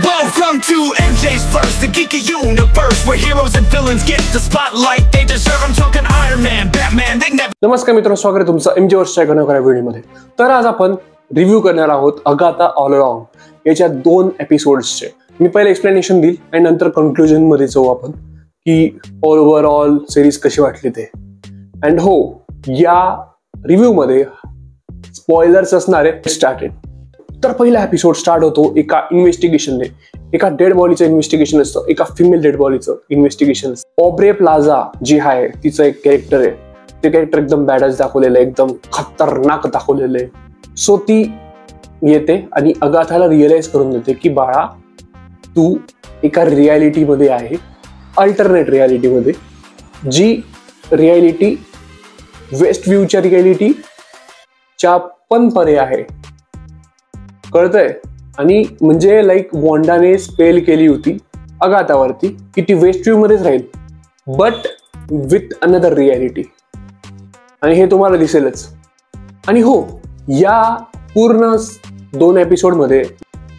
Welcome to MJ's Verse, the geeky universe, where heroes and villains get the spotlight they deserve. I'm talking Iron Man, Batman, they never. नमस्कार मित्रांनो, स्वागत आहे तुमचं MG वर्सच्या नव्या व्हिडिओमध्ये. तर आज आपण रिव्ह्यू करणार आहोत अगाथा ऑल अलोंग याच्या 2 एपिसोड्सचे. मी पहिले एक्सप्लेनेशन देईल आणि नंतर कन्क्लुजन मध्ये जाऊ आपण की ओव्हरऑल सिरीज कशी वाटली ते. अँड हो, या रिव्ह्यू मध्ये स्पॉयलर्स असणार आहे. स्टार्टेड. तर पहिला एपिसोड स्टार्ट होतो एका इन्व्हेस्टिगेशनने. एका डेड बॉडीचं इन्व्हेस्टिगेशन असतं, एका फिमेल डेड बॉडीचं इन्व्हेस्टिगेशन. ऑब्रे प्लाझा जी आहे तिचं एक कॅरेक्टर आहे. ते कॅरेक्टर एकदम बॅडच दाखवलेलं आहे, एकदम खतरनाक दाखवलेलं आहे. सो ती येते आणि अगाथाला रिअलाइज करून देते की बाळा, तू एका रियालिटीमध्ये आहे, अल्टरनेट रियालिटीमध्ये, जी रियालिटी वेस्ट व्ह्यूच्या रियालिटीच्या पण परे आहे. कळतंय? आणि म्हणजे लाईक वॉन्डाने स्पेल केली होती अगाथावरती की ती वेस्ट व्ह्यू मध्येच राहील, बट विथ अनदर रियालिटी. आणि हे तुम्हाला दिसेलच. आणि हो, या पूर्ण 2 एपिसोडमध्ये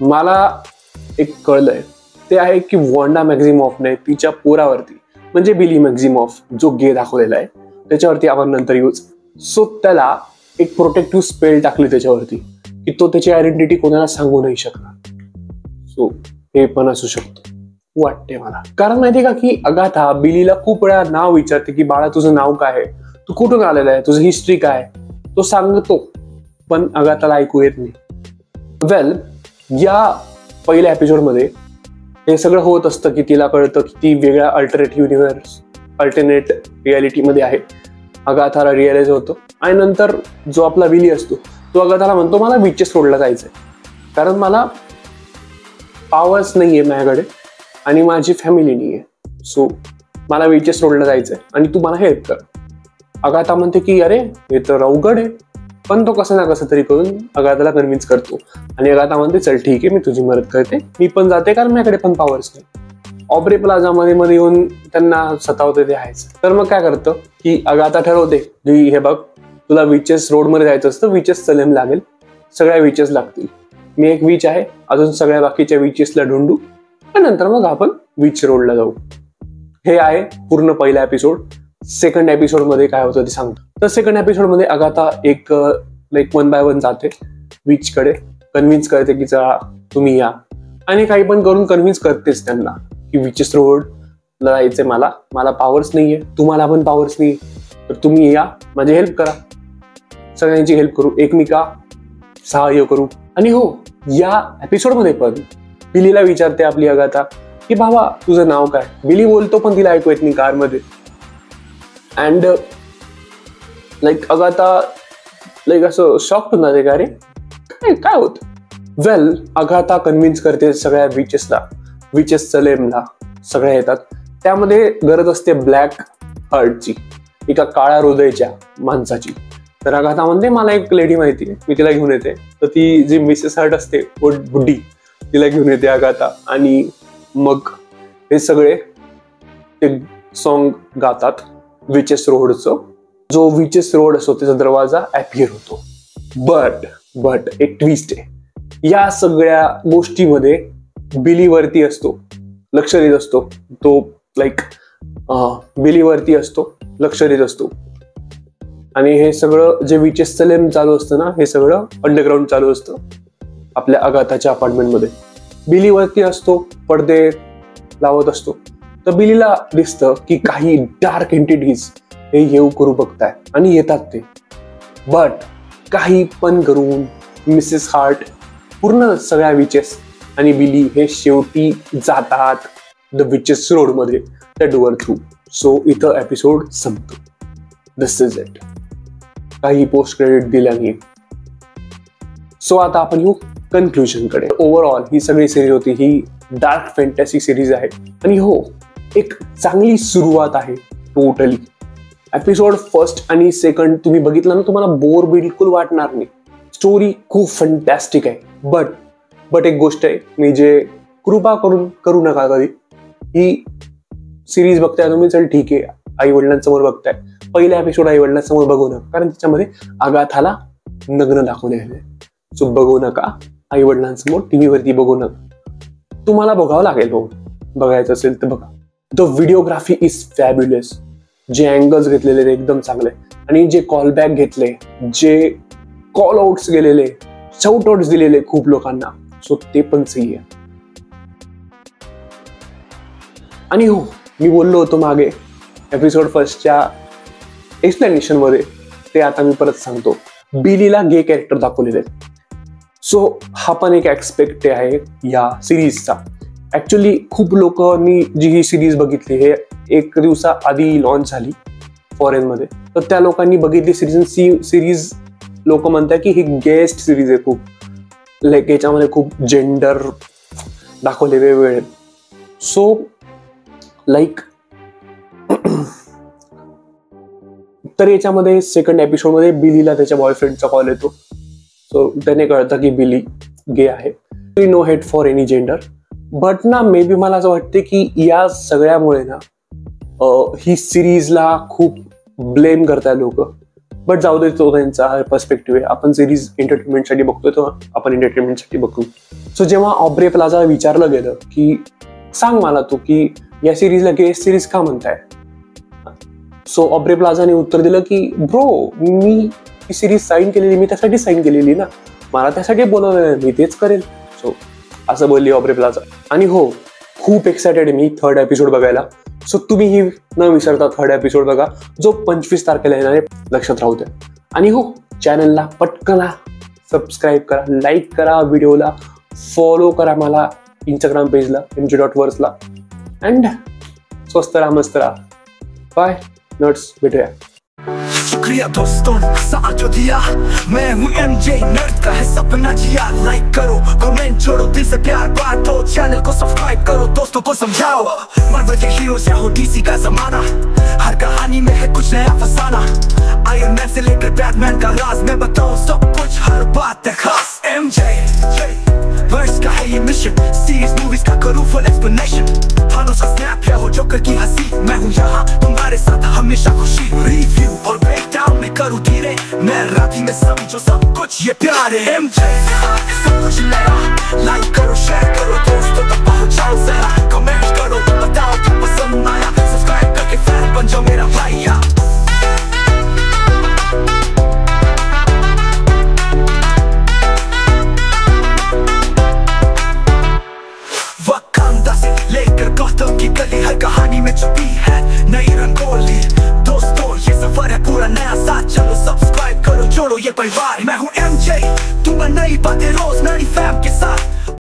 मला एक कळलंय, ते आहे की वॉन्डा मॅक्झिमॉफने तिच्या पोरावरती, म्हणजे बिली मॅक्झिमॉफ जो गे दाखवलेला आहे त्याच्यावरती आपण नंतर यूज. सो त्याला एक प्रोटेक्टिव्ह स्पेल टाकली त्याच्यावरती की तो त्याची आयडेंटिटी कोणाला सांगू नाही शकणार. सो हे पण असू शकतं वाटते मला. कारण माहितीये का की अगाथा बिलीला खूप वेळा नाव विचारते की बाळा, तुझं नाव काय आहे, तू कुठून आलेला आहे, तुझं हिस्ट्री काय. तो सांगतो पण अगाथाला ऐकू येत नाही. वेल, या पहिल्या एपिसोडमध्ये हे सगळं होत असतं की तिला कळतं की ती वेगळ्या अल्टरनेट रियालिटीमध्ये आहे. अगाथाला रिअलाइज होतं. आणि नंतर जो आपला विली असतो तो अगाथाला म्हणतो, मला विचेस रोडला जायचंय कारण मला पॉवर्स नाहीये माझ्याकडे आणि माझी फॅमिली नाहीये. सो मला विचेस रोडला जायचंय आणि तू मला हेल्प कर. अगाथा म्हणते की अरे, हे तर अवघड आहे. पण तो कसं ना कसं तरी करून अगाथाला कन्व्हिन्स करतो. आणि अगाथा म्हणते, चल ठीक आहे, मी तुझी मदत करते, मी पण जाते कारण माझ्याकडे पण पॉवर्स नाही. ऑब्रे प्लाझा मध्ये येऊन त्यांना सतावते ते आहेच. तर मग काय करतं की अगाथा ठरवते की हे बघ, तुला विचेस रोडमध्ये जायचं असतं, विचेस सलेम लागेल, सगळ्या विचेस लागतील. मी एक विच आहे, अजून सगळ्या बाकीच्या विचेसला ढूंढू आणि नंतर मग आपण विच रोडला जाऊ. हे आहे पूर्ण पहिला एपिसोड. सेकंड एपिसोड मध्ये काय होतं ते सांगतो. तर सेकंड एपिसोड मध्ये अगाथा एक लाईक 1 बाय 1 जाते विच कडे, कन्व्हिन्स करते की चला तुम्ही या, आणि काही पण करून कन्व्हिन्स करतेच त्यांना की विचेस रोडला जायचंय, मला पॉवर्स नाहीये, तुम्हाला पण पॉवर्स नाही, तर तुम्ही या, माझी हेल्प करा, सगळ्यांची हेल्प करू, एकमेका सहाय्य करू. आणि हो, या एपिसोडमध्ये पण बिलीला विचारते आपली अगाथा की बाबा, तुझं नाव काय. बिली बोलतो पण तिला ऐकू येत नाही कारमध्ये. अँड लाईक अगाथा लाईक असं शॉक होऊन जाते, का रे काय होत. वेल, अगाथा कन्व्हिन्स करते सगळ्या विचेस सलेमला, सगळ्या येतात. त्यामध्ये गरज असते ब्लॅक हार्टची, एका काळ्या हृदयाच्या माणसाची. तर अगाथा म्हणते, मला एक लेडी माहिती आहे, मी तिला घेऊन येते. तर ती जी मिसेस हार्ट असते, बुड्डी, तिला घेऊन येते अगाथा. आणि मग हे सगळे ते सॉन्ग गातात विचेस रोडचं. जो विचेस रोड असतो त्याचा दरवाजा ऍपियर होतो. बट एक ट्विस्ट आहे. या सगळ्या गोष्टीमध्ये बिलीवरती असतो, लक्ष देत असतो तो, लाईक बिलीवरती असतो, लक्ष देत असतो. आणि हे सगळं जे विचेस सलेम चालू असतं ना, हे सगळं अंडरग्राऊंड चालू असतं आपल्या अगाथाच्या अपार्टमेंटमध्ये. बिलीवरती असतो, पडदे लावत असतो. तर बिलीला दिसतं की काही डार्क एंटिटीज हे येऊ करू बघताय आणि येतात ते. बट काही पण करून मिसेस हार्ट, पूर्ण सगळ्या विचेस आणि बिली हे शेवटी जातात द विचेस रोड मध्ये, त्या डोअर थ्रू. सो इथं एपिसोड संपतो. दिस इज इट. काही पोस्ट क्रेडिट दिल्याने. सो आता आपण येऊ कन्क्लुजन कडे. ओव्हरऑल ही सगळी सिरीज होती, ही डार्क फॅन्टसी सिरीज आहे. आणि हो, एक चांगली सुरुवात आहे टोटली. एपिसोड फर्स्ट आणि सेकंड तुम्ही बघितलं ना, तुम्हाला बोर बिलकुल वाटणार नाही. स्टोरी खूप फंटॅस्टिक आहे. बट एक गोष्ट आहे, मी जे कृपा करून करू नका कधी, ही सिरीज बघताय तुम्ही, चल ठीक आहे, आई वडिलांसमोर बघताय, पहिला एपिसोड आई वडिलांसमोर बघू नका, कारण त्याच्यामध्ये अगाथाला नग्न दाखवले आहे. सो बघू नका आई वडिलांसमोर, टीव्हीवरती बघू नका. तुम्हाला बघावं लागेल. हो, बघायचं असेल तर बघा. The videography is fabulous. जे अँगल्स घेतलेले एकदम चांगले, आणि जे कॉलबॅक घेतले, जे कॉल आउट्स गेलेले, शाउट आउट्स दिलेले खूप लोकांना, सो ते पण सही आहे. आणि हो, मी बोललो होतो मागे एपिसोड फर्स्टच्या एक्सप्लेनेशन मध्ये, ते आता मी परत सांगतो. बिलीला गे कॅरेक्टर दाखवलेले. सो हा पण एक ऍस्पेक्ट आहे या सिरीजचा. ऍक्च्युली खूप लोकांनी जी ही सिरीज बघितली, हे 1 दिवसाआधी लॉन्च झाली फॉरेन मध्ये, तर त्या लोकांनी बघितली सिरीज. लोक म्हणतात की ही गेस्ट सिरीज आहे खूप, लाईक याच्यामध्ये खूप जेंडर दाखवले वेगवेगळे. सो लाईक तर याच्यामध्ये सेकंड एपिसोड मध्ये बिलीला त्याच्या बॉयफ्रेंडचा कॉल येतो. सो त्याने कळतं की बिली गे आहे. No hate for any gender, but ना मे बी मला असं वाटते की या सगळ्यामुळे ना ही सिरीजला खूप ब्लेम करताय लोक. बट जाऊ दे, तो त्यांचा पर्स्पेक्टिव्ह आहे. आपण सिरीज एंटरटेनमेंटसाठी बघतोय, तर आपण एंटरटेनमेंटसाठी बघू. सो जेव्हा ऑब्रे प्लाझा विचारलं गेलं की सांग मला तू की या सिरीजला गेस्ट सिरीज का म्हणताय, सो ऑब्रे प्लाझाने उत्तर दिलं की ब्रो, मी ही सिरीज साईन केलेली, मी त्यासाठी साईन केलेली ना, मला त्यासाठी बोलवलेलं, मी तेच करेल. सो असं बोलली ऑब्रे प्लाझा. आणि हो, खूप एक्सायटेड आहे मी थर्ड एपिसोड बघायला. सो तुम्ही ही न विसरता थर्ड एपिसोड बघा, जो 25 तारखेला येणार आहे, लक्षात राहू द्या. आणि हो, चॅनलला पटकन सबस्क्राईब करा, लाईक करा, व्हिडिओला फॉलो करा मला इंस्टाग्राम पेजला mj.words ला. अँड स्वस्त राहा, मस्त राहा. बाय नट्स, भेटूया. शुक्रिया दोस्तों साथ जो दिया. मैं हूँ MJ, नर्ड का है सपना जिया. लाइक करो, कमेंट छोड़ो, दिल से प्यार बांटो, चैनल को सब्सक्राइब करो, दोस्तों को समझाओ. मार्वल के हीरोज या हो DC का जमाना, हर कहानी में है कुछ नया फसाना. आयरन मैन से लेकर बैटमैन का राज मैं बताऊं सब कुछ, हर बात है खास. MJ वर्स का है ये मिशन, सीरीज मूवीज का करूँ फुल एक्सप्लेनेशन. थानोस का स्नैप या हो जोकर की हंसी, मैं हूँ यहाँ तुम्हारे साथ हमेशा खुशी. रिव्यू और ब्रेकडाउन में करूँ धीरे, मैं राती में समझो सब कुछ ये प्यार है. MJ सब कुछ नया. लाइक करो, शेयर करो, दोस्तों तक पहुँचाओ जरा. कमेंट करो, बताओ क्या पसंद आया. सब्सक्राइब करके फैन बन जाओ मेरा भैया. हर कहानी में छुपी है नई रंगोली. दोस्तों ये सफर है पूरा नया साथ, चलो सब्सक्राइब करो, जोड़ो ये परिवार. मैं हूँ MJ, तुम नई बातें रोज, नई फैम